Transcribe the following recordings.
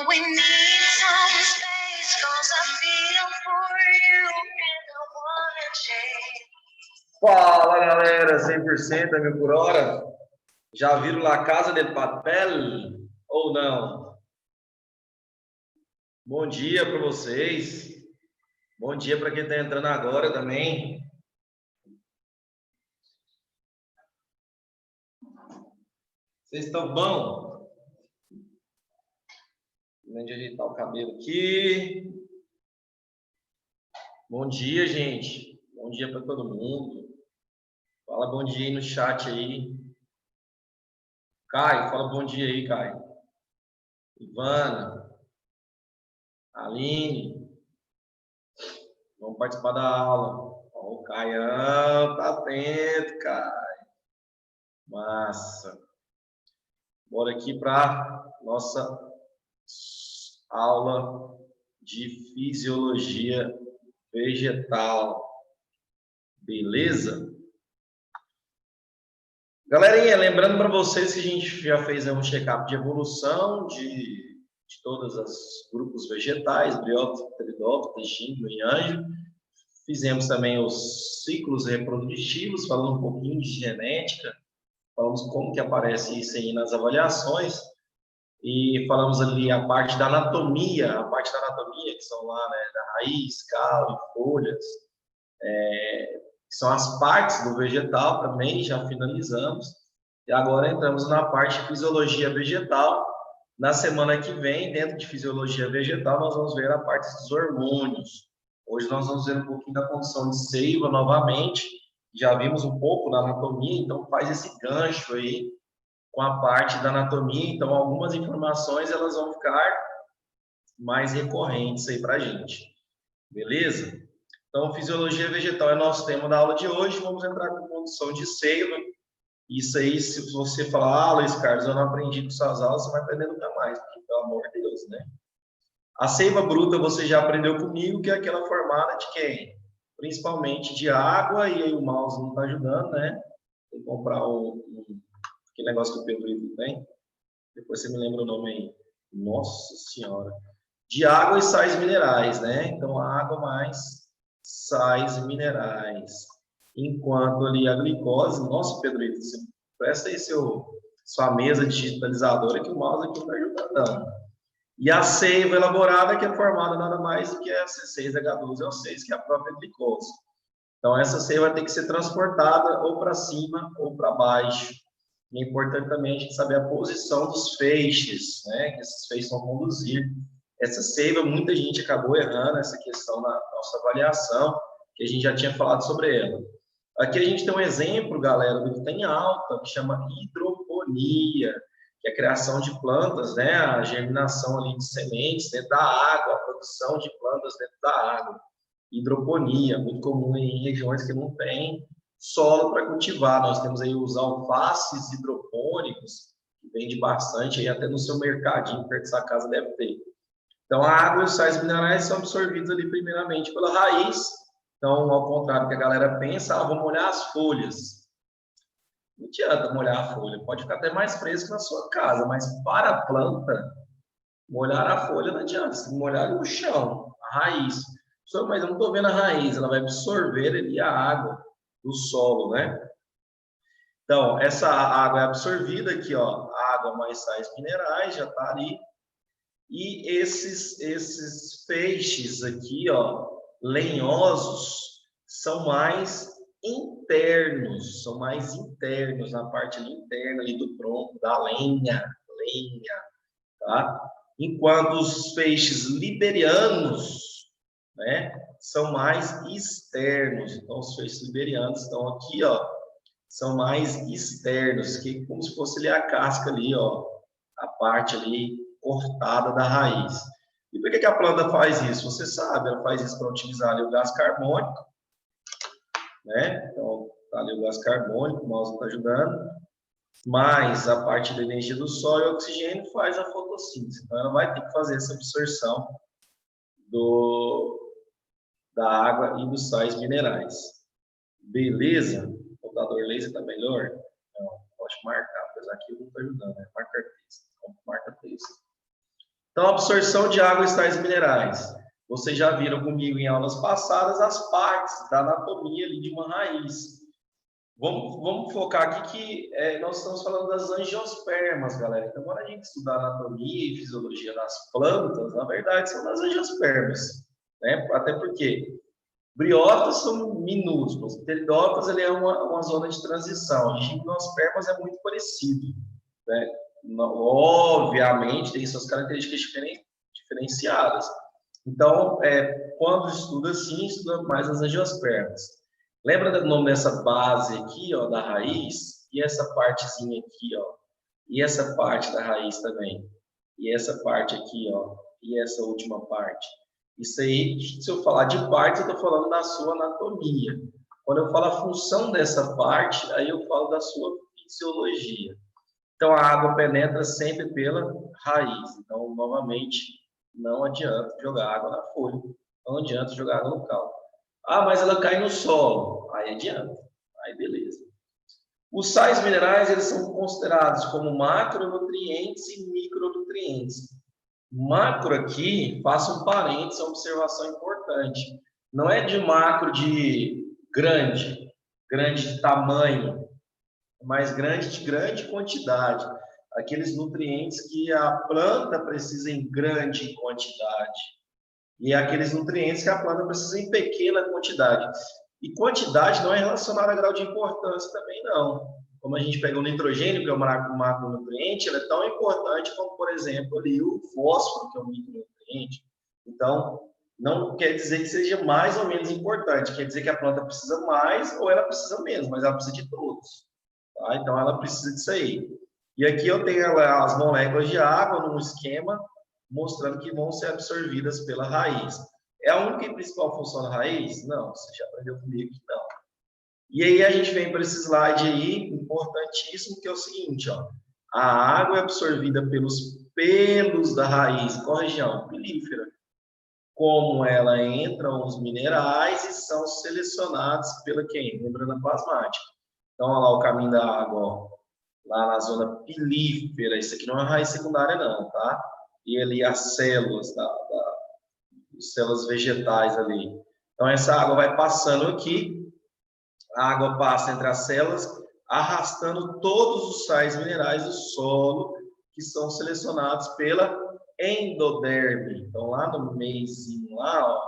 we need some space, 'cause I feel for you and I wanna change. Fala galera, 100% a mil por hora. Já viram La Casa de Papel ou não? Bom dia para vocês. Bom dia para quem está entrando agora também. Vocês estão bom? Vou ajeitar o cabelo aqui. Bom dia, gente. Bom dia para todo mundo. Fala bom dia aí no chat aí. Caio, fala bom dia aí, Caio. Ivana. Aline. Vamos participar da aula. Ó, o Caião tá atento, Caio. Massa. Bora aqui para nossa aula de fisiologia vegetal. Beleza? Galerinha, lembrando para vocês que a gente já fez um check-up de evolução de todos os grupos vegetais, briófitas, pteridófitas, gímeo e anjo. Fizemos também os ciclos reprodutivos, falando um pouquinho de genética, falamos como que aparece isso aí nas avaliações, e falamos ali a parte da anatomia, que são lá, né, da raiz, caule, folhas, que são as partes do vegetal também, já finalizamos. E agora entramos na parte de fisiologia vegetal. Na semana que vem, dentro de fisiologia vegetal, nós vamos ver a parte dos hormônios. Hoje nós vamos ver um pouquinho da condição de seiva novamente. Já vimos um pouco da anatomia, então faz esse gancho aí com a parte da anatomia. Então, algumas informações elas vão ficar mais recorrentes aí para a gente. Beleza? Então, fisiologia vegetal é nosso tema da aula de hoje. Vamos entrar com condição de seiva. Isso aí, se você falar, Luiz Carlos, eu não aprendi com suas aulas, você vai aprender nunca mais, porque, pelo amor de Deus, né? A seiva bruta você já aprendeu comigo, que é aquela formada de quem? Principalmente de água, e aí o mouse não está ajudando, né? Tem que comprar aquele negócio que o Pedro tem. Depois você me lembra o nome aí. Nossa Senhora. De água e sais minerais, né? Então, água mais sais minerais. Enquanto ali a glicose, nossa, Pedro, você presta aí sua mesa digitalizadora que o mouse aqui não está ajudando. E a seiva elaborada, que é formada nada mais do que a C6H12O6, que é a própria glicose. Então, essa seiva vai ter que ser transportada ou para cima ou para baixo. E é importante também a gente saber a posição dos feixes, né? Que esses feixes vão conduzir. Essa seiva, muita gente acabou errando essa questão na nossa avaliação, que a gente já tinha falado sobre ela. Aqui a gente tem um exemplo, galera, do que tem alta, que chama hidroponia, que é a criação de plantas, né? A germinação ali de sementes dentro da água, a produção de plantas dentro da água. Hidroponia, muito comum em regiões que não tem solo para cultivar. Nós temos aí os alfaces hidropônicos, que vende bastante, aí até no seu mercadinho, perto da sua casa deve ter. Então, a água e os sais minerais são absorvidos ali primeiramente pela raiz. Então, ao contrário do que a galera pensa, vou molhar as folhas. Não adianta molhar a folha, pode ficar até mais fresco na sua casa, mas para a planta, molhar a folha não adianta, você tem que molhar no chão, a raiz. Mas eu não estou vendo a raiz, ela vai absorver ali a água do solo, né? Então, essa água é absorvida aqui, ó, água mais sais minerais, já está ali. E esses feixes aqui, ó, lenhosos, são mais internos na parte ali interna ali do tronco, da lenha, tá? Enquanto os feixes liberianos, né, são mais externos. Então, os feixes liberianos estão aqui, ó, são mais externos, que como se fosse ali a casca ali, ó, a parte ali cortada da raiz. E por que a planta faz isso? Você sabe, ela faz isso para utilizar ali o gás carbônico, né? Então, tá ali o gás carbônico, o mouse está ajudando, mas a parte da energia do sol e o oxigênio faz a fotossíntese. Então, ela vai ter que fazer essa absorção da água e dos sais minerais. Beleza? O computador laser está melhor? Não, pode marcar, apesar que eu não estou ajudando, né? Marcar texto. Então, marca texto. Então, absorção de água e sais minerais. Vocês já viram comigo em aulas passadas as partes da anatomia ali de uma raiz. Vamos focar aqui que nós estamos falando das angiospermas, galera. Então, quando a gente estudar anatomia e fisiologia das plantas, na verdade, são das angiospermas, né? Até porque briófitas são minúsculos, pteridófitas ele é uma zona de transição, gimnospermas é muito parecido, né? Obviamente, tem suas características diferenciadas. Então, quando estuda assim, estuda mais as angiospermas. Lembra do nome dessa base aqui, ó, da raiz? E essa partezinha aqui, ó. E essa parte da raiz também. E essa parte aqui, ó. E essa última parte. Isso aí, se eu falar de parte, eu estou falando da sua anatomia. Quando eu falo a função dessa parte, aí eu falo da sua fisiologia. Então, a água penetra sempre pela raiz. Então, novamente, não adianta jogar água na folha. Não adianta jogar água no caldo. Ah, mas ela cai no solo. Aí adianta. Aí beleza. Os sais minerais, eles são considerados como macronutrientes e micronutrientes. Macro aqui, faça um parênteses, uma observação importante. Não é de macro de grande de tamanho, mas grande de grande quantidade. Aqueles nutrientes que a planta precisa em grande quantidade. E aqueles nutrientes que a planta precisa em pequena quantidade. E quantidade não é relacionada a grau de importância também, não. Como a gente pega o nitrogênio, que é um macronutriente, ele é tão importante como, por exemplo, ali, o fósforo, que é um micronutriente. Então, não quer dizer que seja mais ou menos importante, quer dizer que a planta precisa mais ou ela precisa menos, mas ela precisa de todos. Tá? Então, ela precisa disso aí. E aqui eu tenho as moléculas de água num esquema mostrando que vão ser absorvidas pela raiz. É a única e principal função da raiz? Não, você já aprendeu comigo que não. E aí a gente vem para esse slide aí, importantíssimo, que é o seguinte, ó. A água é absorvida pelos pelos da raiz. Qual região? Pilífera. Como ela entram os minerais e são selecionados pela quem? Membrana plasmática. Então, olha lá o caminho da água, ó. Lá na zona pilífera. Isso aqui não é raiz secundária, não, tá? E ali as células, as células vegetais ali. Então, essa água vai passando aqui, a água passa entre as células, arrastando todos os sais minerais do solo, que são selecionados pela endoderme. Então, lá no meiozinho, lá, ó,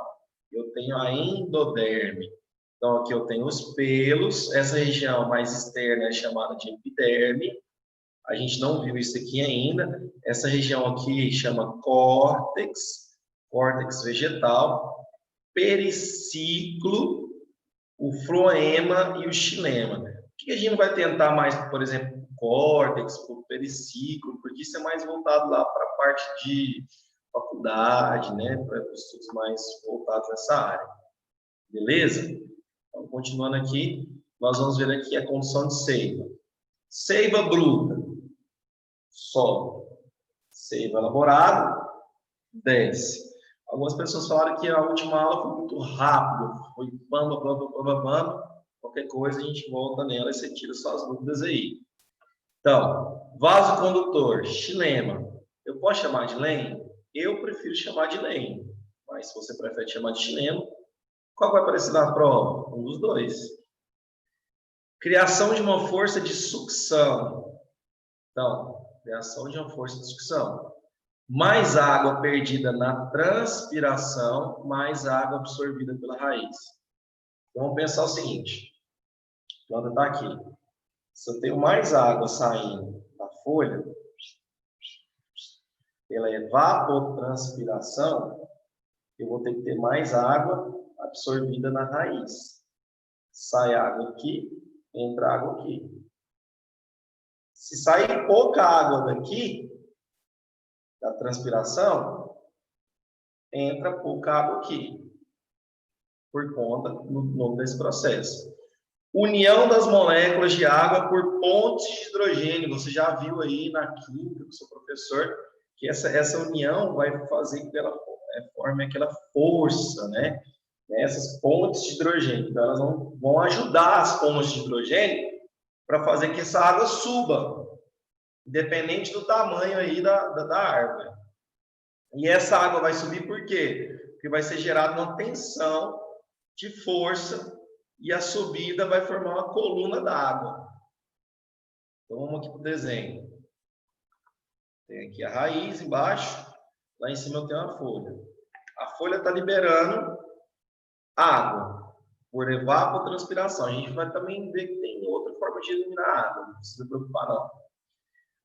eu tenho a endoderme. Então, aqui eu tenho os pelos, essa região mais externa é chamada de epiderme. A gente não viu isso aqui ainda. Essa região aqui chama córtex, córtex vegetal, periciclo, o floema e o xilema. O que a gente vai tentar mais, por exemplo, o córtex, o periciclo, porque isso é mais voltado lá para a parte de faculdade, né, para estudos mais voltados nessa área. Beleza? Então, continuando aqui, nós vamos ver aqui a condição de seiva. Seiva bruta. Solo. Seiva elaborado, desce. Algumas pessoas falaram que a última aula foi muito rápido, foi bamba. Qualquer coisa a gente volta nela e você tira suas dúvidas aí. Então, vaso condutor, xilema. Eu posso chamar de leme? Eu prefiro chamar de leme, mas se você prefere chamar de xilema, qual vai aparecer na prova? Um dos dois. Criação de uma força de sucção. Então, criação de uma força de sucção. Mais água perdida na transpiração, mais água absorvida pela raiz. Então, vamos pensar o seguinte. A planta está aqui. Se eu tenho mais água saindo da folha, pela evapotranspiração, eu vou ter que ter mais água absorvida na raiz. Sai água aqui, entra água aqui. Se sair pouca água daqui, da transpiração, entra pouca água aqui, por conta do nome desse processo. União das moléculas de água por pontes de hidrogênio. Você já viu aí na química com o seu professor que essa união vai fazer com que ela forme aquela força, né? Essas pontes de hidrogênio. Então, elas vão ajudar as pontes de hidrogênio para fazer que essa água suba, independente do tamanho aí da árvore. E essa água vai subir por quê? Porque vai ser gerada uma tensão de força e a subida vai formar uma coluna d'água. Então, vamos aqui para o desenho. Tem aqui a raiz embaixo, lá em cima eu tenho a folha. A folha está liberando água por evapotranspiração. A gente vai também ver que tem outra forma de eliminar água, não precisa se preocupar não.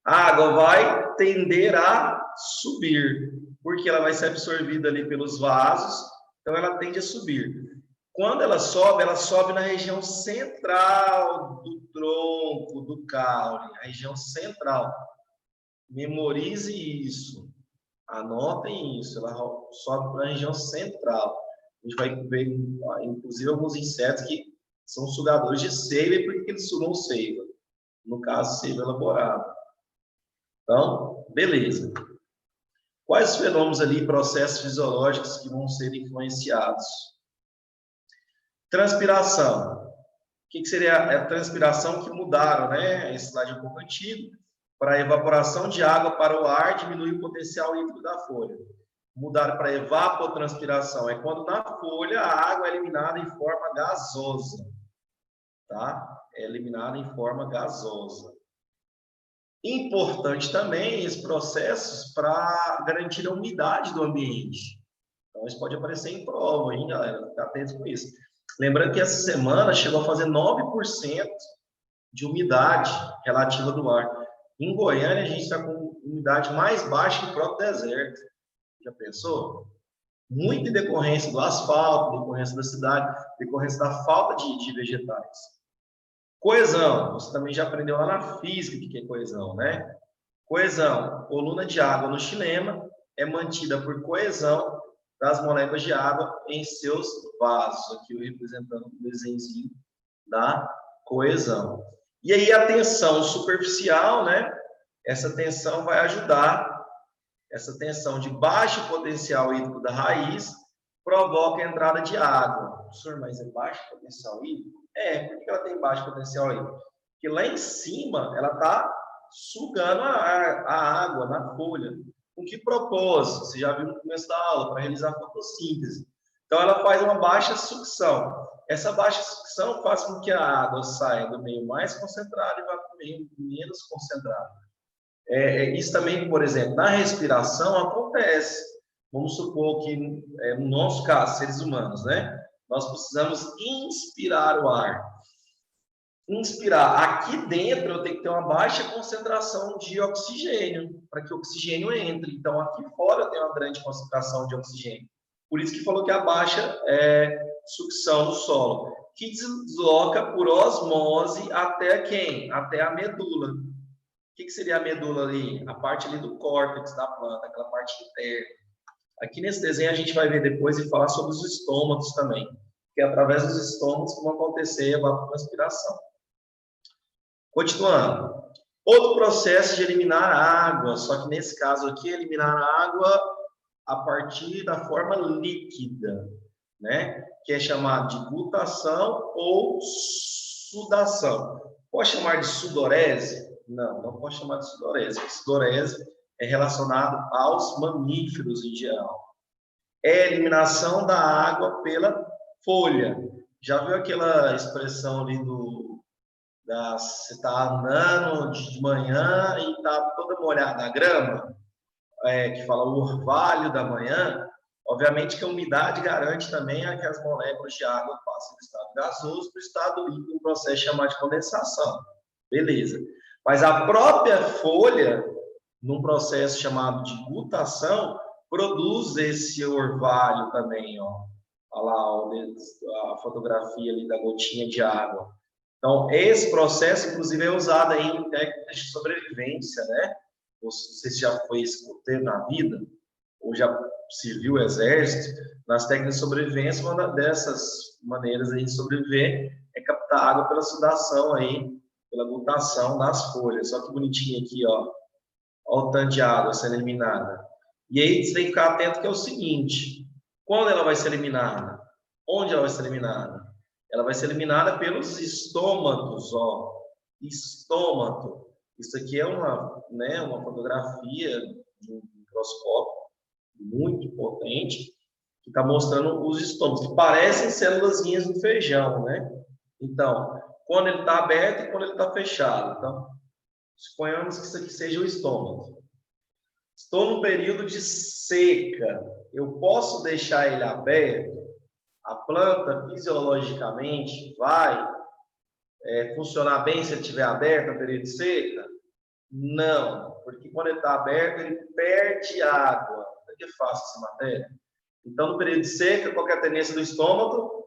A água vai tender a subir, porque ela vai ser absorvida ali pelos vasos, então ela tende a subir. Quando ela sobe na região central do tronco do caule, a região central. Memorize isso, anotem isso, ela sobe para a região central. A gente vai ver, inclusive, alguns insetos que são sugadores de seiva, e por que eles sugam seiva? No caso, seiva elaborada. Então, beleza. Quais fenômenos ali, processos fisiológicos que vão ser influenciados? Transpiração. O que seria a transpiração que mudaram, né? Esse slide é um pouco antigo. Para a evaporação de água para o ar, diminui o potencial hídrico da folha. Mudaram para evapotranspiração. É quando na folha a água é eliminada em forma gasosa. Tá? É eliminada em forma gasosa. Importante também esses processos para garantir a umidade do ambiente. Então, isso pode aparecer em prova, hein, galera? Fica atento com isso. Lembrando que essa semana chegou a fazer 9% de umidade relativa do ar. Em Goiânia, a gente está com umidade mais baixa que o próprio deserto. Já pensou? Muito em decorrência do asfalto, decorrência da cidade, decorrência da falta de vegetais. Coesão. Você também já aprendeu lá na física o que é coesão, né? Coesão. Coluna de água no xilema é mantida por coesão das moléculas de água em seus vasos. Aqui eu representando o desenhozinho da coesão. E aí a tensão superficial, né? Essa tensão vai ajudar, essa tensão de baixo potencial hídrico da raiz provoca a entrada de água. Professor, mas é baixo potencial hídrico? Por que ela tem baixo potencial hídrico? Porque lá em cima ela está sugando a água na folha. Com que propósito? Você já viu no começo da aula, para realizar a fotossíntese. Então ela faz uma baixa sucção. Essa baixa sucção faz com que a água saia do meio mais concentrado e vá para o meio menos concentrado. Isso também, por exemplo, na respiração acontece. Vamos supor que, no nosso caso, seres humanos, né? Nós precisamos inspirar o ar. Inspirar. Aqui dentro eu tenho que ter uma baixa concentração de oxigênio, para que o oxigênio entre. Então, aqui fora eu tenho uma grande concentração de oxigênio. Por isso que falou que a baixa sucção do solo, que desloca por osmose até quem? Até a medula. O que seria a medula ali? A parte ali do córtex da planta, aquela parte interna. Aqui nesse desenho a gente vai ver depois e falar sobre os estômatos também, que é através dos estômatos que vão acontecer a evapotranspiração. Continuando. Outro processo de eliminar água, só que nesse caso aqui, eliminar água a partir da forma líquida, né? Que é chamado de glutação ou sudação. Pode chamar de sudorese? Não, não pode chamar de sudorese. Sudorese é relacionado aos mamíferos em geral. É a eliminação da água pela folha. Já viu aquela expressão ali você está andando de manhã e está toda molhada a grama? Que fala o orvalho da manhã. Obviamente que a umidade garante também que as moléculas de água passem do estado gasoso para o estado líquido, um processo chamado de condensação. Beleza. Mas a própria folha, num processo chamado de glutação, produz esse orvalho também, ó. Olha lá, a fotografia ali da gotinha de água. Então, esse processo, inclusive, é usado aí em técnicas de sobrevivência, né? Não sei se já foi escoteiro na vida, ou já serviu o exército. Nas técnicas de sobrevivência, uma dessas maneiras aí de sobreviver é captar água pela sudação aí, pela glutação das folhas. Olha que bonitinho aqui, ó. Olha o tanto de água sendo eliminada. E aí você tem que ficar atento que é o seguinte: quando ela vai ser eliminada? Onde ela vai ser eliminada? Ela vai ser eliminada pelos estômatos, ó. Estômato. Isso aqui é uma fotografia de um microscópio muito potente, que está mostrando os estômagos, que parecem célulazinhas do feijão, né? Então, quando ele está aberto e quando ele está fechado. Então, suponhamos que isso aqui seja o estômago. Estou no período de seca. Eu posso deixar ele aberto? A planta, fisiologicamente, vai funcionar bem se ele estiver aberto no período de seca? Não, porque quando ele está aberto, ele perde água. Por que faço essa matéria? Então, no período de seca, qual é a tendência do estômago?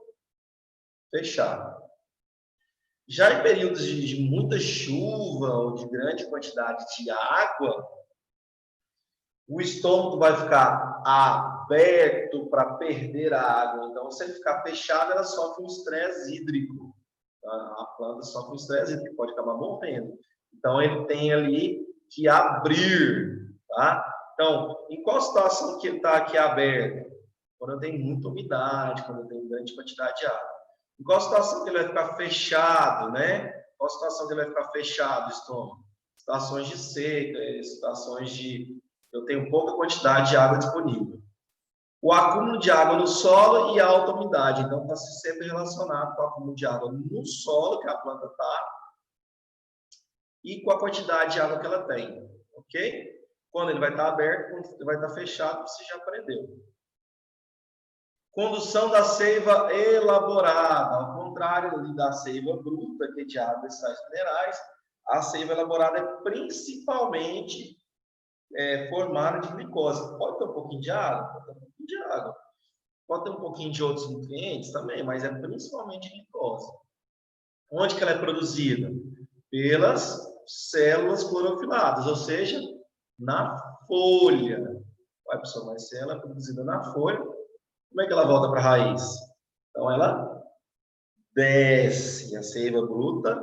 Fechar. Já em períodos de muita chuva ou de grande quantidade de água, o estômago vai ficar aberto para perder a água. Então, se ele ficar fechado, ela sofre um estresse hídrico. A planta sofre um estresse hídrico, pode acabar morrendo. Então, ele tem ali que abrir, tá? Então, em qual situação que ele está aqui aberto? Quando eu tenho muita umidade, quando eu tenho grande quantidade de água. Em qual situação que ele vai ficar fechado, né? Qual situação que ele vai ficar fechado o estômago? Situações de seca, situações de eu tenho pouca quantidade de água disponível. O acúmulo de água no solo e a alta umidade. Então, está sempre relacionado com o acúmulo de água no solo que a planta está e com a quantidade de água que ela tem, ok? Quando ele vai estar aberto, quando ele vai estar fechado, você já aprendeu. Condução da seiva elaborada. Ao contrário da seiva bruta, que é de água e sais minerais, a seiva elaborada é principalmente formada de glicose. Pode ter um pouquinho de água? Pode ter um pouquinho de água. Pode ter um pouquinho de outros nutrientes também, mas é principalmente glicose. Onde que ela é produzida? Pelas células clorofiladas, ou seja, na folha. Vai, pessoal, mas se ela é produzida na folha, como é que ela volta para a raiz? Então, ela desce. A seiva bruta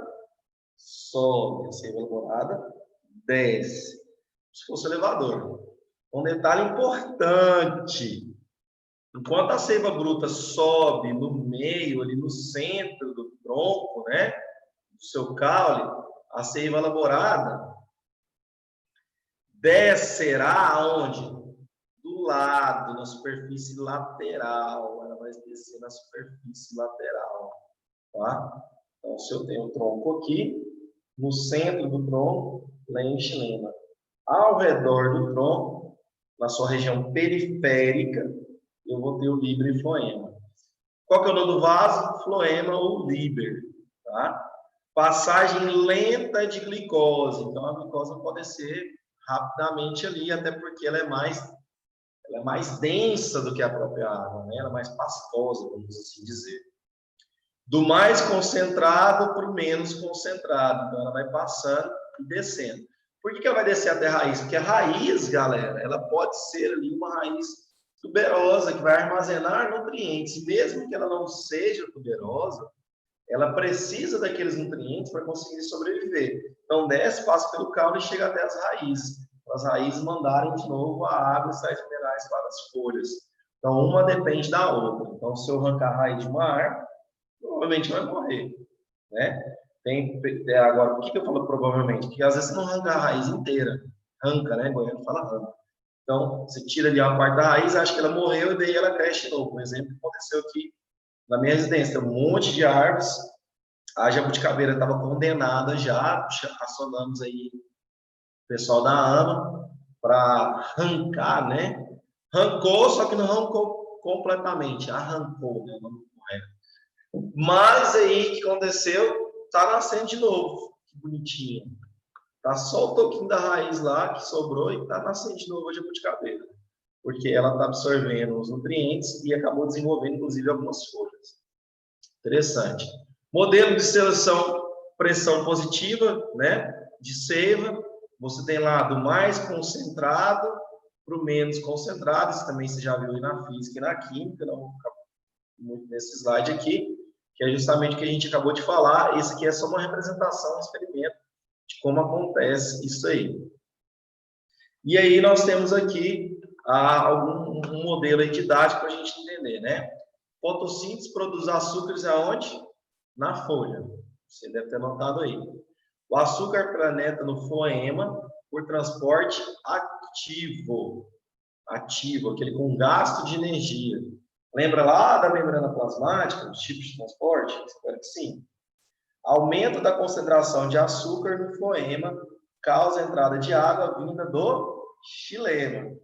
sobe. A seiva elaborada desce. Se fosse elevador. Um detalhe importante. Enquanto a seiva bruta sobe no meio, ali no centro do tronco, né, do seu caule, a seiva elaborada descerá aonde? Do lado, na superfície lateral. Ela vai descer na superfície lateral, tá? Então, se eu tenho o tronco aqui, no centro do tronco, lema e xilema. Ao redor do tronco, na sua região periférica, eu vou ter o líber e floema. Qual que é o nome do vaso? Floema ou líber, tá? Passagem lenta de glicose. Então, a glicose pode descer rapidamente ali, até porque ela é mais densa do que a própria água, né? Ela é mais pastosa, vamos assim dizer. Do mais concentrado para o menos concentrado. Então, ela vai passando e descendo. Por que ela vai descer até a raiz? Porque a raiz, galera, ela pode ser ali uma raiz tuberosa, que vai armazenar nutrientes. Mesmo que ela não seja tuberosa, ela precisa daqueles nutrientes para conseguir sobreviver. Então, desce, passa pelo caule e chega até as raízes. As raízes mandarem de novo a água e sais minerais para as folhas. Então, uma depende da outra. Então, se eu arrancar a raiz de uma árvore, provavelmente vai morrer, né? Agora, por que eu falo provavelmente? Porque às vezes você não arranca a raiz inteira. Arranca, né? Goiânia fala arranca. Então, você tira ali uma parte da raiz, acha que ela morreu e daí ela cresce de novo. Um exemplo que aconteceu aqui na minha residência. Tem um monte de árvores. A jabuticabeira estava condenada já. Acionamos aí o pessoal da AMA para arrancar, né? Arrancou, só que não arrancou completamente. Arrancou, né? Não correto. Mas aí, o que aconteceu? Está nascendo de novo. Que bonitinho. Tá só o toquinho da raiz lá que sobrou e está nascendo de novo a jabuticabeira. Porque ela está absorvendo os nutrientes e acabou desenvolvendo, inclusive, algumas folhas. Interessante. Modelo de seleção pressão positiva, né? De seiva. Você tem lá do mais concentrado para o menos concentrado. Isso também você já viu aí na física e na química. Não vou ficar muito nesse slide aqui, que é justamente o que a gente acabou de falar. Esse aqui é só uma representação, um experimento de como acontece isso aí. E aí nós temos aqui um modelo didático para a gente entender, né? Fotossíntese produz açúcares aonde? Na folha. Você deve ter notado aí. O açúcar penetra no floema por transporte ativo. ativo, aquele com gasto de energia. Lembra lá da membrana plasmática, dos tipos de transporte? Espero que sim. Aumento da concentração de açúcar no floema causa entrada de água vinda do xilema.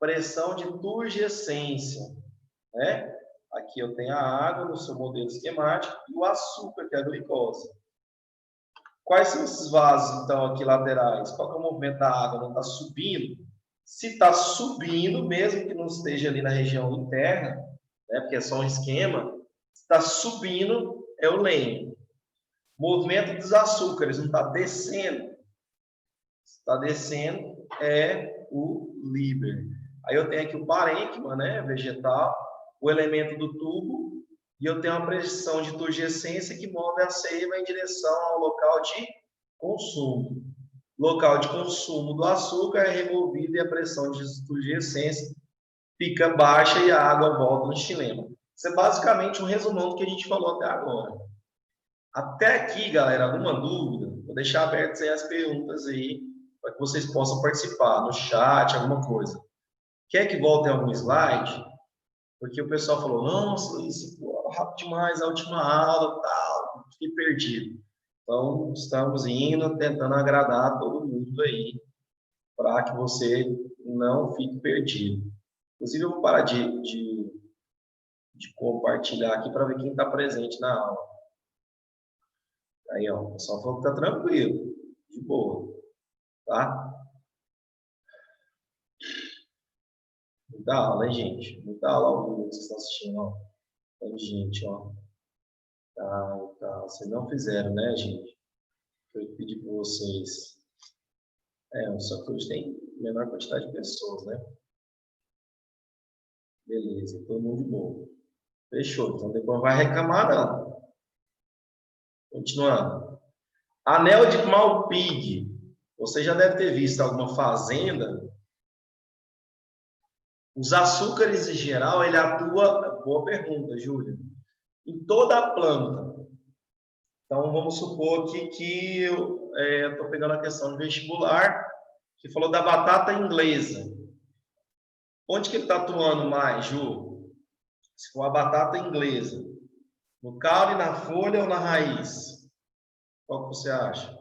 Pressão de turgescência, né? Aqui eu tenho a água no seu modelo esquemático e o açúcar, que é a glicose. Quais são esses vasos, então, aqui laterais? Qual é o movimento da água? Não está subindo? Se está subindo, mesmo que não esteja ali na região interna, né, porque é só um esquema, está subindo, é o leme. Movimento dos açúcares, não está descendo. Está descendo, é o líber. Aí eu tenho aqui o parênquima, né, vegetal, o elemento do tubo, e eu tenho uma pressão de turgescência que move a seiva em direção ao local de consumo. Local de consumo do açúcar é removido e a pressão de turgescência fica baixa e a água volta no xilema. Isso é basicamente um resumão do que a gente falou até agora. Até aqui, galera, alguma dúvida? Vou deixar abertas aí as perguntas aí, para que vocês possam participar no chat, alguma coisa. Quer que volte algum slide? Porque o pessoal falou, nossa, Luiz, rápido demais a última aula, tal, fiquei perdido. Então, estamos indo, tentando agradar todo mundo aí, para que você não fique perdido. Inclusive, eu vou parar de compartilhar aqui para ver quem está presente na aula. Aí, ó, o pessoal falou que está tranquilo, de boa, tá? Muita aula, hein, gente? Muita aula ao vivo que vocês estão assistindo, ó. Tem gente, ó. Tá. Vocês não fizeram, né, gente? Eu pedi para vocês. Só que hoje tem menor quantidade de pessoas, né? Beleza, todo mundo de boa. Fechou. Então depois não vai reclamar, não. Continuando. Anel de Malpighi. Você já deve ter visto alguma fazenda. Os açúcares em geral, ele atua. Boa pergunta, Júlia. Em toda a planta. Então vamos supor aqui que eu estou pegando a questão de vestibular, que falou da batata inglesa. Onde que ele está atuando mais, Ju? Se for a batata inglesa. No caule, na folha ou na raiz? Qual que você acha?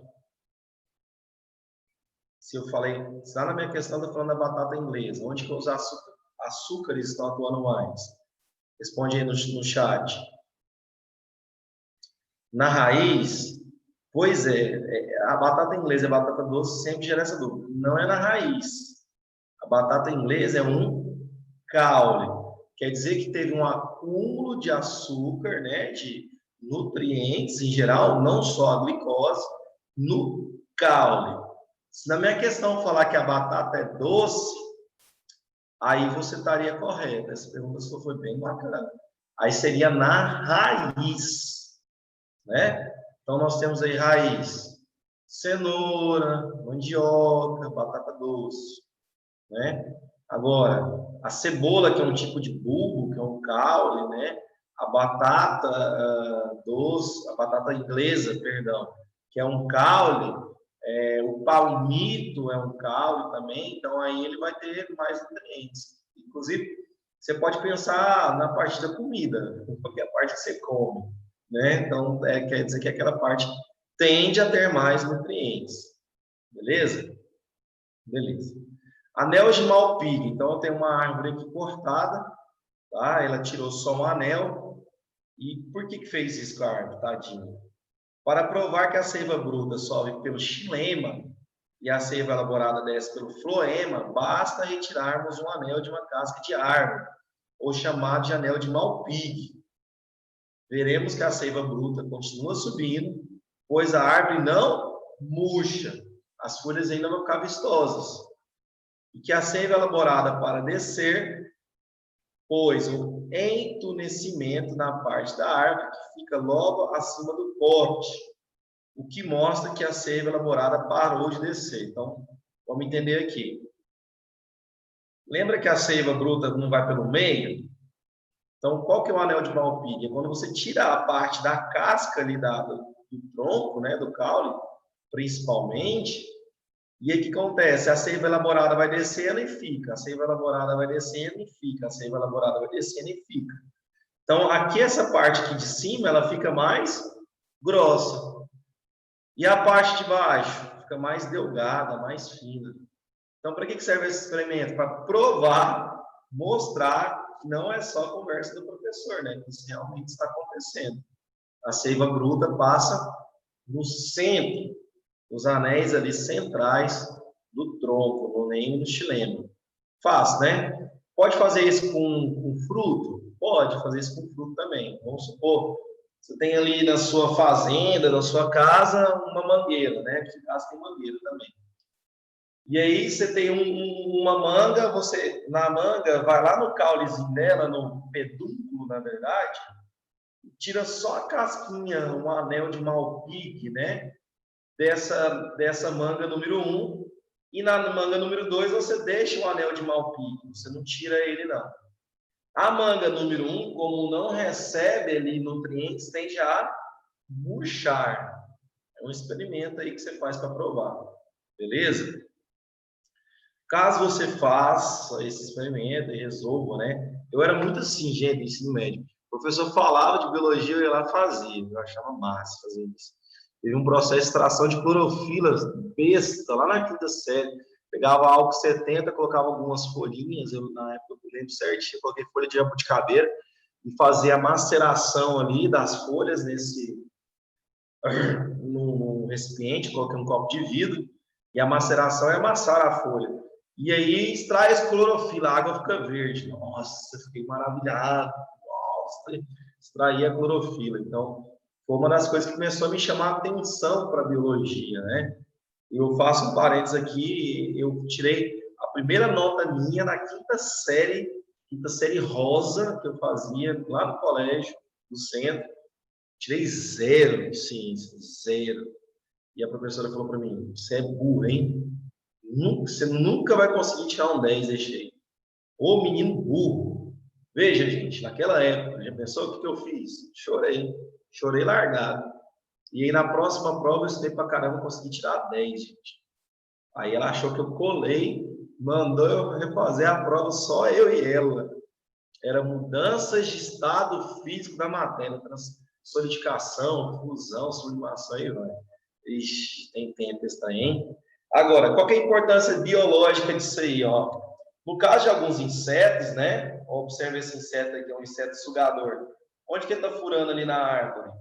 Se eu falei, está na minha questão, estou falando da batata inglesa. Onde que os açúcares estão atuando mais? Responde aí no chat. Na raiz, pois a batata inglesa e a batata doce sempre gera essa dúvida. Não é na raiz. A batata inglesa é um caule. Quer dizer que teve um acúmulo de açúcar, né, de nutrientes em geral, não só a glicose, no caule. Se na minha questão falar que a batata é doce, aí você estaria correto. Essa pergunta sua foi bem bacana. Aí seria na raiz, né? Então nós temos aí raiz, cenoura, mandioca, batata doce, né? Agora, a cebola, que é um tipo de bulbo, que é um caule, né? A batata doce, a batata inglesa, perdão, que é um caule, o palmito é um caule também, então aí ele vai ter mais nutrientes. Inclusive, você pode pensar na parte da comida, qualquer parte que você come, né? Então, quer dizer que aquela parte tende a ter mais nutrientes, beleza? Beleza. Anel de Malpighi. Então, eu tenho uma árvore aqui cortada, tá? Ela tirou só um anel. E por que fez isso com a árvore, tadinho? Para provar que a seiva bruta sobe pelo xilema e a seiva elaborada desce pelo floema, basta retirarmos um anel de uma casca de árvore, ou chamado de anel de Malpighi. Veremos que a seiva bruta continua subindo, pois a árvore não murcha, as folhas ainda vão ficar vistosas. E que a seiva elaborada para descer, pois o entunecimento na parte da árvore que fica logo acima do corte, o que mostra que a seiva elaborada parou de descer. Então, vamos entender aqui. Lembra que a seiva bruta não vai pelo meio? Então, qual que é o anel de Malpighi? É quando você tira a parte da casca ali do tronco, né, do caule, principalmente, E aí o que acontece? A seiva elaborada vai descendo e fica, a seiva elaborada vai descendo e fica, a seiva elaborada vai descendo e fica. Então, aqui essa parte aqui de cima, ela fica mais grossa. E a parte de baixo fica mais delgada, mais fina. Então, para que serve esse experimento? Para provar, mostrar que não é só a conversa do professor, né? Que isso realmente está acontecendo. A seiva bruta passa no centro, os anéis ali centrais do tronco, no nem do xilema. Fácil, né? Pode fazer isso com fruto? Pode fazer isso com fruto também. Vamos supor, você tem ali na sua fazenda, na sua casa, uma mangueira, né? Aqui em casa tem mangueira também. E aí você tem uma manga, você na manga vai lá no caulezinho dela, no pedúnculo, na verdade, tira só a casquinha, um anel de malpique, né? Dessa manga número 1, e na manga número 2 você deixa o anel de malpique, você não tira ele não. A manga número 1, como não recebe ali nutrientes, tende a murchar. É um experimento aí que você faz para provar, beleza? Caso você faça esse experimento e resolva, né? Eu era muito assim, gente, ensino médio. O professor falava de biologia, eu ia lá fazia. Eu achava massa fazer isso. Teve um processo de extração de clorofila besta, lá na quinta série. Pegava álcool 70, colocava algumas folhinhas, eu na época eu lembro certinho, coloquei folha de jabuticabeira e fazia a maceração ali das folhas no recipiente, coloquei um copo de vidro, e a maceração é amassar a folha. E aí extrai esse clorofila, a água fica verde. Nossa, fiquei maravilhado. Nossa, extrair a clorofila. Então, foi uma das coisas que começou a me chamar a atenção para a biologia, né? Eu faço um parênteses aqui, eu tirei a primeira nota minha na quinta série rosa, que eu fazia lá no colégio, no centro. Tirei 0 em ciência, 0. E a professora falou para mim, você é burro, hein? Você nunca vai conseguir tirar um 10 desse jeito. Ô menino burro. Veja, gente, naquela época, já pensou o que eu fiz? Chorei largado. E aí na próxima prova eu estudei pra caramba, consegui tirar 10, gente. Aí ela achou que eu colei, mandou eu refazer a prova só eu e ela. Era mudanças de estado físico da matéria, solidificação, fusão, sublimação, aí vai. Ixi, tem tempo esse aí, hein? Agora, qual que é a importância biológica disso aí, ó? No caso de alguns insetos, né? Observe esse inseto aqui, é um inseto sugador. Onde que ele está furando ali na árvore?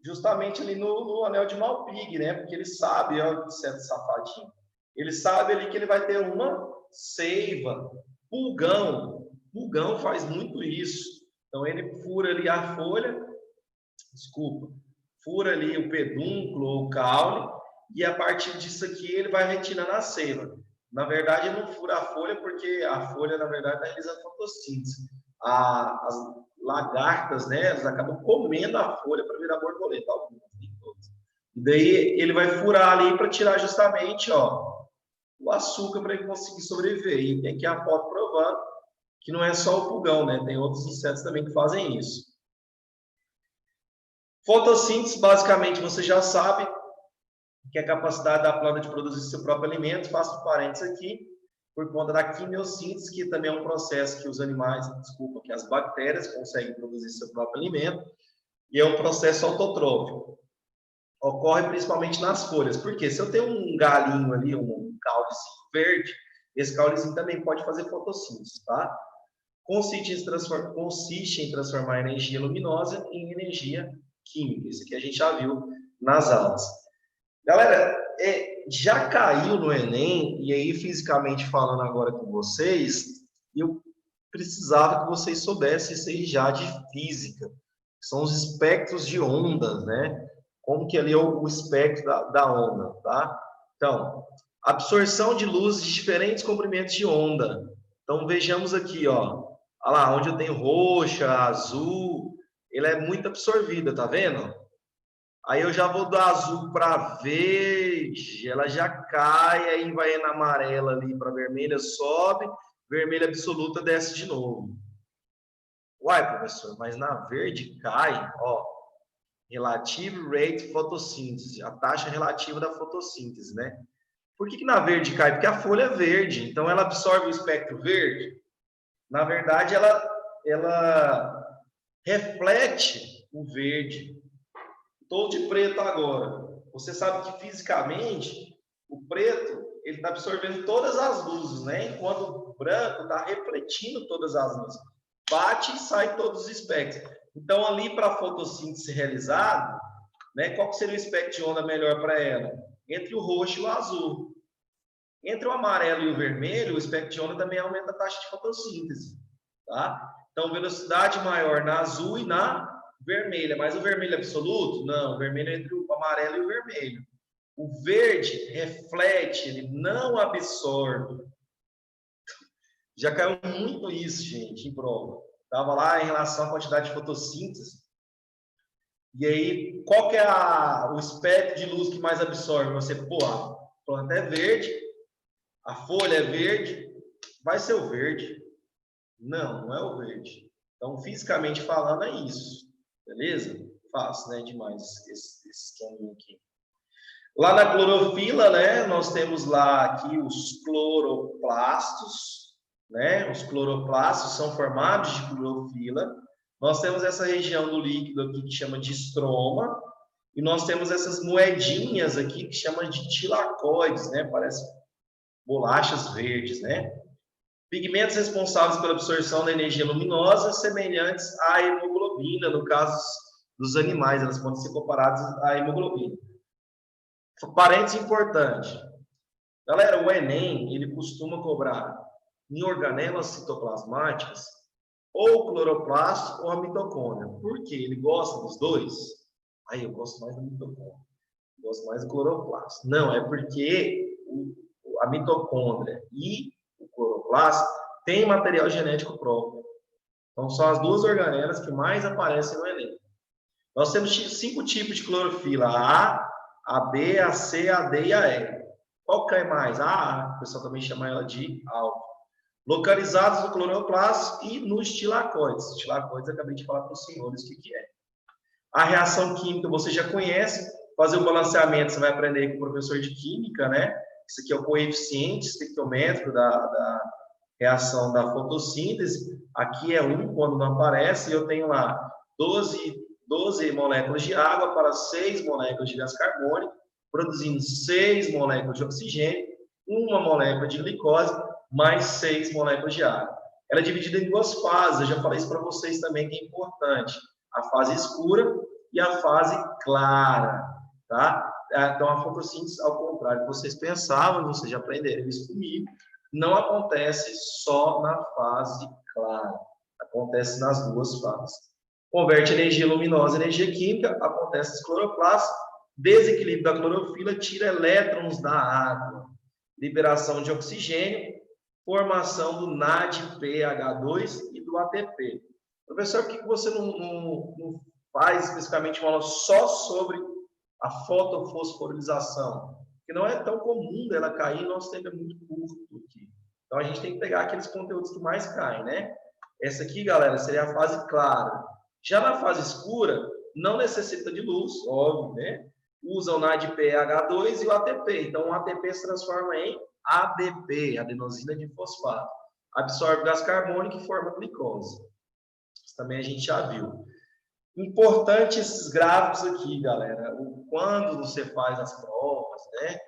Justamente ali no anel de Malpighi, né? Porque ele sabe, ó, inseto safadinho. Ele sabe ali que ele vai ter uma seiva. Pulgão faz muito isso. Então ele fura ali a folha, fura ali o pedúnculo ou o caule, e a partir disso aqui ele vai retirando a seiva. Na verdade, ele não fura a folha, porque a folha, na verdade, está realizando fotossíntese. As lagartas, né, elas acabam comendo a folha para virar borboleta, algumas, nem todas. E daí ele vai furar ali para tirar justamente, ó, o açúcar para ele conseguir sobreviver. E tem aqui a foto provando que não é só o pulgão, né? Tem outros insetos também que fazem isso. Fotossíntese, basicamente, você já sabe que é a capacidade da planta de produzir seu próprio alimento. Faço parênteses aqui, por conta da quimiossíntese, que também é um processo que os animais, que as bactérias conseguem produzir seu próprio alimento, e é um processo autotrófico. Ocorre principalmente nas folhas. Por quê? Se eu tenho um galinho ali, um caulezinho verde, esse caulezinho também pode fazer fotossíntese, tá? Consiste em transformar energia luminosa em energia química. Isso aqui a gente já viu nas aulas. Galera, já caiu no Enem, e aí fisicamente falando agora com vocês, eu precisava que vocês soubessem isso aí já de física. São os espectros de ondas, né? Como que ali é o espectro da onda, tá? Então, absorção de luz de diferentes comprimentos de onda. Então, vejamos aqui, ó. Olha lá, onde eu tenho roxa, azul, ele é muito absorvida, tá vendo? Aí eu já vou do azul para verde, ela já cai, aí vai na amarela ali para vermelha, sobe, vermelha absoluta desce de novo. Uai, professor, mas na verde cai, ó, relative rate fotossíntese, a taxa relativa da fotossíntese, né? Por que na verde cai? Porque a folha é verde, então ela absorve o espectro verde. Na verdade, ela reflete o verde. Estou de preto agora. Você sabe que fisicamente o preto ele está absorvendo todas as luzes, né? Enquanto o branco está refletindo todas as luzes. Bate e sai todos os espectros. Então, ali para a fotossíntese realizada, né, qual seria o espectro de onda melhor para ela? Entre o roxo e o azul. Entre o amarelo e o vermelho, o espectro de onda também aumenta a taxa de fotossíntese. Tá? Então, velocidade maior na azul e na vermelha. Mas o vermelho absoluto? Não, o vermelho é entre o amarelo e o vermelho. O verde reflete, ele não absorve. Já caiu muito isso, gente, em prova. Estava lá em relação à quantidade de fotossíntese. E aí, qual que é o espectro de luz que mais absorve? Você, pô, a planta é verde, a folha é verde, vai ser o verde. Não, não é o verde. Então, fisicamente falando, é isso. Beleza? Fácil, né? Demais esse esquema aqui. Lá na clorofila, né? Nós temos lá aqui os cloroplastos, né? Os cloroplastos são formados de clorofila. Nós temos essa região do líquido aqui que chama de estroma. E nós temos essas moedinhas aqui que chama de tilacoides, né? Parece bolachas verdes, né? Pigmentos responsáveis pela absorção da energia luminosa, semelhantes à hemoglobina, no caso dos animais, elas podem ser comparadas à hemoglobina. Parênteses importante. Galera, o Enem, ele costuma cobrar em organelas citoplasmáticas ou o cloroplasto ou a mitocôndria. Por quê? Ele gosta dos dois? Aí eu gosto mais do mitocôndria. Eu gosto mais do cloroplasto. Não, é porque a mitocôndria e o cloroplasto têm material genético próprio. Então, são as duas organelas que mais aparecem no Enem. Nós temos 5 tipos de clorofila: a B, a C, a D e a E. Qual que cai mais? A A, o pessoal também chama ela de alfa. Localizados no cloroplasto e nos tilacoides. Os tilacoides, eu acabei de falar para os senhores o que é. A reação química você já conhece. Fazer o balanceamento, você vai aprender com o professor de química, né? Isso aqui é o coeficiente estequiométrico da reação da fotossíntese. Aqui é 1 quando não aparece. E eu tenho lá 12 moléculas de água para 6 moléculas de gás carbônico, produzindo 6 moléculas de oxigênio, 1 molécula de glicose, mais 6 moléculas de água. Ela é dividida em 2 fases, eu já falei isso para vocês também, que é importante. A fase escura e a fase clara, tá? Então, a fotossíntese, ao contrário do que vocês pensavam, vocês já aprenderam isso comigo, não acontece só na fase clara, acontece nas 2 fases. Converte energia luminosa em energia química, acontece nos cloroplastos, desequilíbrio da clorofila, tira elétrons da água, liberação de oxigênio, formação do NADPH2 e do ATP. Professor, por que você não faz especificamente uma aula só sobre a fotofosforilação? Porque não é tão comum dela cair, nosso tempo é muito curto aqui. Então, a gente tem que pegar aqueles conteúdos que mais caem, né? Essa aqui, galera, seria a fase clara. Já na fase escura, não necessita de luz, óbvio, né? Usa o NADPH2 e o ATP. Então, o ATP se transforma em ADP, adenosina difosfato. Absorve gás carbônico e forma glicose. Isso também a gente já viu. Importante esses gráficos aqui, galera. Quando você faz as provas, né?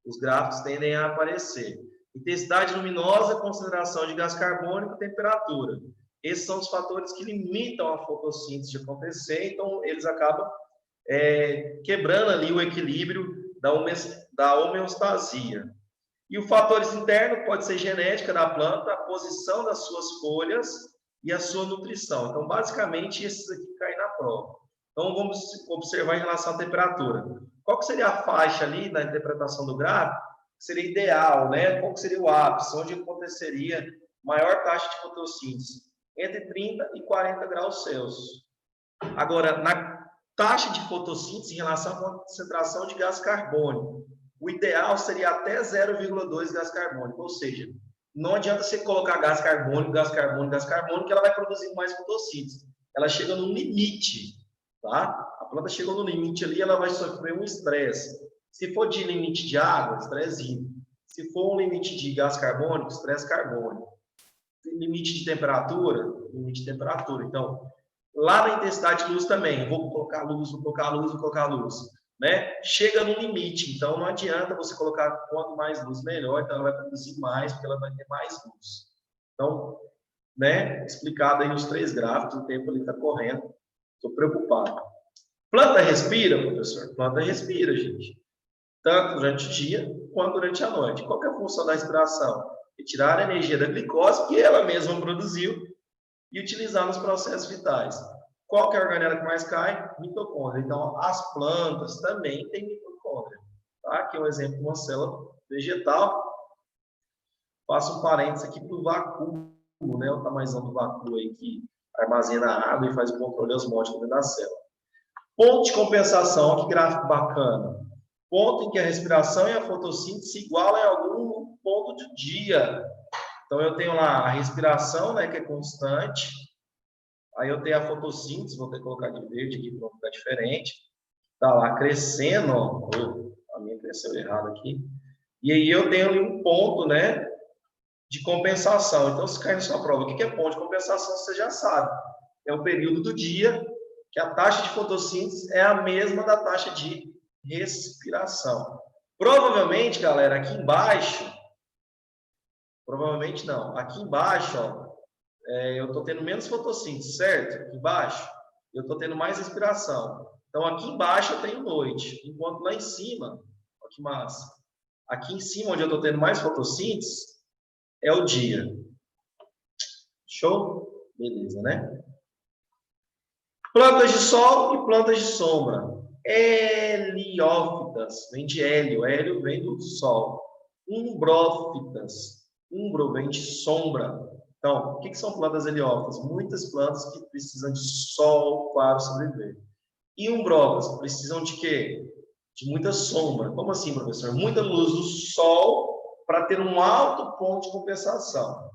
Os gráficos tendem a aparecer. Intensidade luminosa, concentração de gás carbônico e temperatura. Esses são os fatores que limitam a fotossíntese de acontecer, então eles acabam quebrando ali o equilíbrio da homeostasia. E os fatores internos pode ser genética da planta, a posição das suas folhas e a sua nutrição. Então, basicamente, esses aqui caem na prova. Então, vamos observar em relação à temperatura. Qual que seria a faixa ali na interpretação do gráfico? Seria ideal, né? Qual que seria o ápice? Onde aconteceria maior taxa de fotossíntese? Entre 30 e 40 graus Celsius. Agora, na taxa de fotossíntese em relação à concentração de gás carbônico, o ideal seria até 0,2 gás carbônico, ou seja, não adianta você colocar gás carbônico, que ela vai produzir mais fotossíntese. Ela chega no limite, tá? A planta chegou no limite ali, ela vai sofrer um estresse. Se for de limite de água, estresse hídrico. Se for um limite de gás carbônico, estresse carbônico. Limite de temperatura, limite de temperatura. Então, lá na intensidade de luz também, vou colocar luz, vou colocar luz, vou colocar luz, né? Chega no limite, então não adianta você colocar quanto mais luz melhor, então ela vai produzir mais, porque ela vai ter mais luz. Então, né, explicado aí nos 3 gráficos, o tempo ali está correndo, estou preocupado. Planta respira, professor? Planta respira, gente. Tanto durante o dia, quanto durante a noite. Qual que é a função da respiração? Retirar a energia da glicose, que ela mesma produziu, e utilizar nos processos vitais. Qual que é a organela que mais cai? Mitocôndria. Então, as plantas também têm mitocôndria. Tá? Aqui é um exemplo de uma célula vegetal. Faço um parênteses aqui para o vácuo, né? O tamanho do vácuo aí que armazena a água e faz o controle osmótico dentro da célula. Ponto de compensação, olha que gráfico bacana. Ponto em que a respiração e a fotossíntese se igualam em algum ponto do dia. Então, eu tenho lá a respiração, né, que é constante. Aí eu tenho a fotossíntese, vou ter que colocar de verde aqui para ficar diferente. Está lá crescendo, ó. A minha cresceu errado aqui. E aí eu tenho ali um ponto, né, de compensação. Então, se cair na sua prova, o que é ponto de compensação, você já sabe. É o período do dia que a taxa de fotossíntese é a mesma da taxa de respiração. Provavelmente, galera, aqui embaixo, provavelmente não, aqui embaixo, ó, eu estou tendo menos fotossíntese, certo? Aqui embaixo, eu estou tendo mais respiração. Então, aqui embaixo eu tenho noite, enquanto lá em cima, olha que massa, aqui em cima, onde eu estou tendo mais fotossíntese, é o dia. Show? Beleza, né? Plantas de sol e plantas de sombra. Heliófitas, vem de hélio, hélio vem do sol. Umbrófitas, umbro vem de sombra. Então, o que são plantas heliófitas? Muitas plantas que precisam de sol para sobreviver. E umbrófitas precisam de quê? De muita sombra. Como assim, professor? Muita luz do sol para ter um alto ponto de compensação.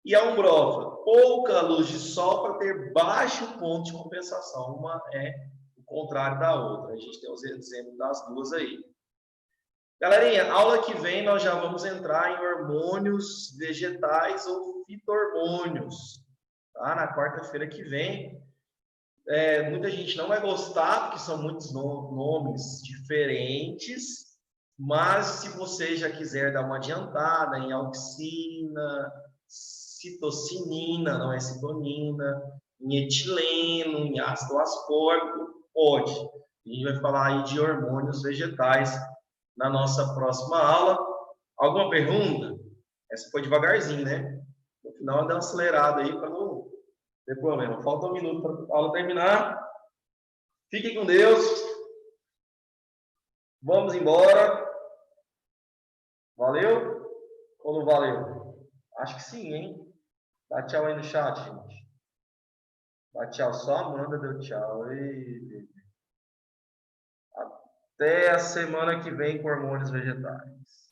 E a umbrófita, pouca luz de sol para ter baixo ponto de compensação. Uma é o contrário da outra. A gente tem os exemplos das duas aí. Galerinha, aula que vem nós já vamos entrar em hormônios vegetais ou fito-hormônios. Tá? Na quarta-feira que vem. Muita gente não vai gostar, porque são muitos nomes diferentes, mas se você já quiser dar uma adiantada em auxina, citocinina, não é citonina, em etileno, em ácido ascórbico, pode. A gente vai falar aí de hormônios vegetais na nossa próxima aula. Alguma pergunta? Essa foi devagarzinho, né? No final, dá uma acelerada aí para não ter problema. Falta um minuto para a aula terminar. Fiquem com Deus. Vamos embora. Valeu? Ou não valeu? Acho que sim, hein? Dá tchau aí no chat, gente. Dá tchau. Só a Amanda deu tchau. Até a semana que vem com hormônios vegetais.